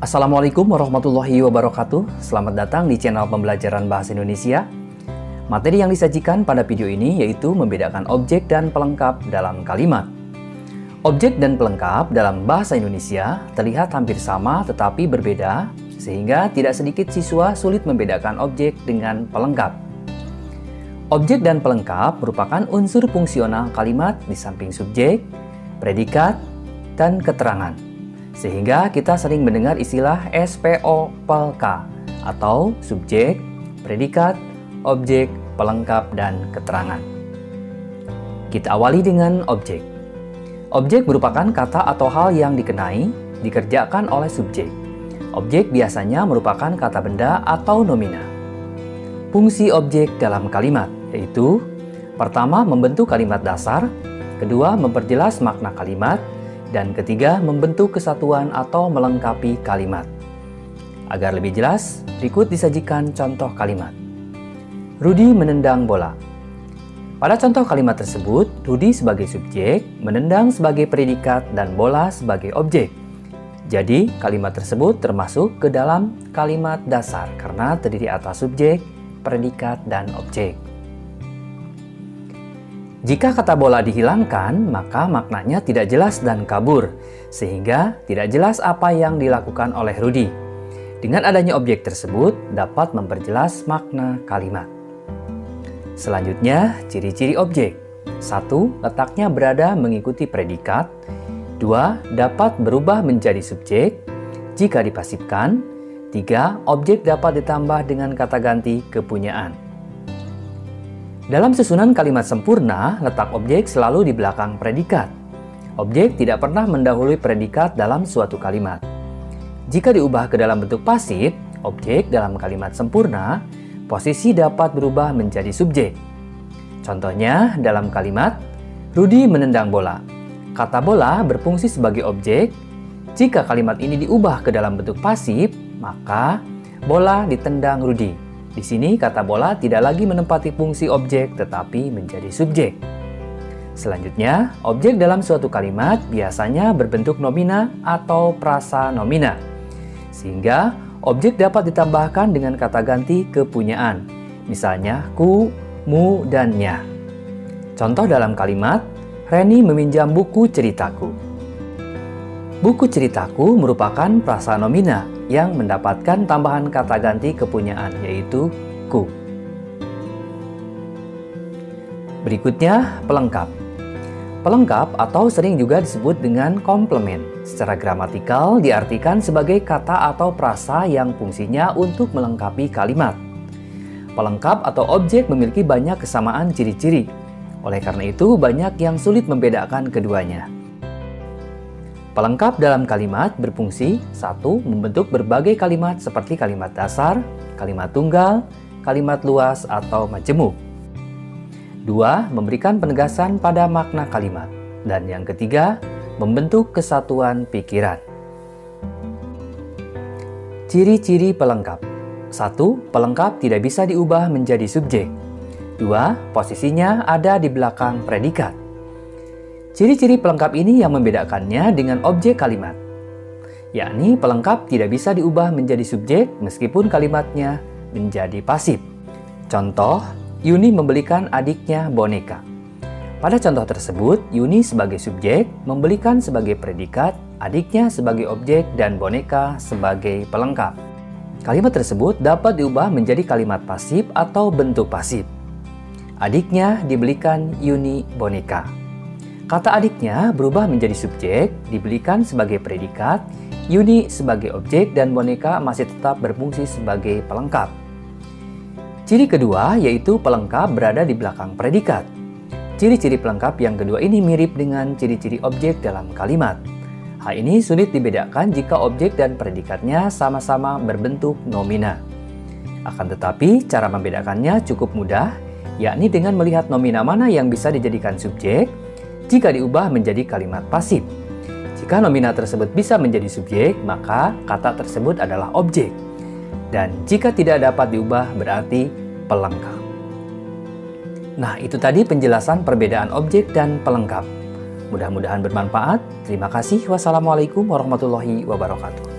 Assalamualaikum warahmatullahi wabarakatuh. Selamat datang di channel pembelajaran bahasa Indonesia. Materi yang disajikan pada video ini yaitu membedakan objek dan pelengkap dalam kalimat. Objek dan pelengkap dalam bahasa Indonesia terlihat hampir sama tetapi berbeda, sehingga tidak sedikit siswa sulit membedakan objek dengan pelengkap. Objek dan pelengkap merupakan unsur fungsional kalimat di samping subjek, predikat, dan keterangan. Sehingga kita sering mendengar istilah SPO-PLK atau subjek, predikat, objek, pelengkap, dan keterangan. Kita awali dengan objek. Objek merupakan kata atau hal yang dikenai, dikerjakan oleh subjek. Objek biasanya merupakan kata benda atau nomina. Fungsi objek dalam kalimat yaitu: pertama, membentuk kalimat dasar, kedua, memperjelas makna kalimat, dan ketiga, membentuk kesatuan atau melengkapi kalimat. Agar lebih jelas, berikut disajikan contoh kalimat. Rudi menendang bola. Pada contoh kalimat tersebut, Rudi sebagai subjek, menendang sebagai predikat, dan bola sebagai objek. Jadi, kalimat tersebut termasuk ke dalam kalimat dasar karena terdiri atas subjek, predikat, dan objek. Jika kata bola dihilangkan, maka maknanya tidak jelas dan kabur, sehingga tidak jelas apa yang dilakukan oleh Rudi. Dengan adanya objek tersebut, dapat memperjelas makna kalimat. Selanjutnya, ciri-ciri objek. 1. Letaknya berada mengikuti predikat. 2. Dapat berubah menjadi subjek jika dipasifkan. 3. Objek dapat ditambah dengan kata ganti kepunyaan. Dalam susunan kalimat sempurna, letak objek selalu di belakang predikat. Objek tidak pernah mendahului predikat dalam suatu kalimat. Jika diubah ke dalam bentuk pasif, objek dalam kalimat sempurna, posisi dapat berubah menjadi subjek. Contohnya dalam kalimat, Rudi menendang bola. Kata bola berfungsi sebagai objek. Jika kalimat ini diubah ke dalam bentuk pasif, maka bola ditendang Rudi. Di sini kata bola tidak lagi menempati fungsi objek tetapi menjadi subjek. Selanjutnya, objek dalam suatu kalimat biasanya berbentuk nomina atau prasanomina. Sehingga objek dapat ditambahkan dengan kata ganti kepunyaan. Misalnya ku, mu, dan nya. Contoh dalam kalimat, Reni meminjam buku ceritaku. Buku ceritaku merupakan prasanomina yang mendapatkan tambahan kata ganti kepunyaan yaitu ku. Berikutnya, pelengkap. Pelengkap atau sering juga disebut dengan komplement. Secara gramatikal diartikan sebagai kata atau frasa yang fungsinya untuk melengkapi kalimat. Pelengkap atau objek memiliki banyak kesamaan ciri-ciri. Oleh karena itu, banyak yang sulit membedakan keduanya. Pelengkap dalam kalimat berfungsi 1. Membentuk berbagai kalimat seperti kalimat dasar, kalimat tunggal, kalimat luas, atau majemuk. 2. Memberikan penegasan pada makna kalimat. Dan yang ketiga, membentuk kesatuan pikiran. Ciri-ciri pelengkap. 1. Pelengkap tidak bisa diubah menjadi subjek. 2. Posisinya ada di belakang predikat. Ciri-ciri pelengkap ini yang membedakannya dengan objek kalimat, yakni pelengkap tidak bisa diubah menjadi subjek meskipun kalimatnya menjadi pasif. Contoh, Yuni membelikan adiknya boneka. Pada contoh tersebut, Yuni sebagai subjek, membelikan sebagai predikat, adiknya sebagai objek, dan boneka sebagai pelengkap. Kalimat tersebut dapat diubah menjadi kalimat pasif atau bentuk pasif. Adiknya dibelikan Yuni boneka. Kata adiknya berubah menjadi subjek, dibelikan sebagai predikat, Yuni sebagai objek, dan boneka masih tetap berfungsi sebagai pelengkap. Ciri kedua yaitu pelengkap berada di belakang predikat. Ciri-ciri pelengkap yang kedua ini mirip dengan ciri-ciri objek dalam kalimat. Hal ini sulit dibedakan jika objek dan predikatnya sama-sama berbentuk nomina. Akan tetapi, cara membedakannya cukup mudah, yakni dengan melihat nomina mana yang bisa dijadikan subjek jika diubah menjadi kalimat pasif. Jika nomina tersebut bisa menjadi subjek, maka kata tersebut adalah objek. Dan jika tidak dapat diubah, berarti pelengkap. Nah, itu tadi penjelasan perbedaan objek dan pelengkap. Mudah-mudahan bermanfaat. Terima kasih. Wassalamualaikum warahmatullahi wabarakatuh.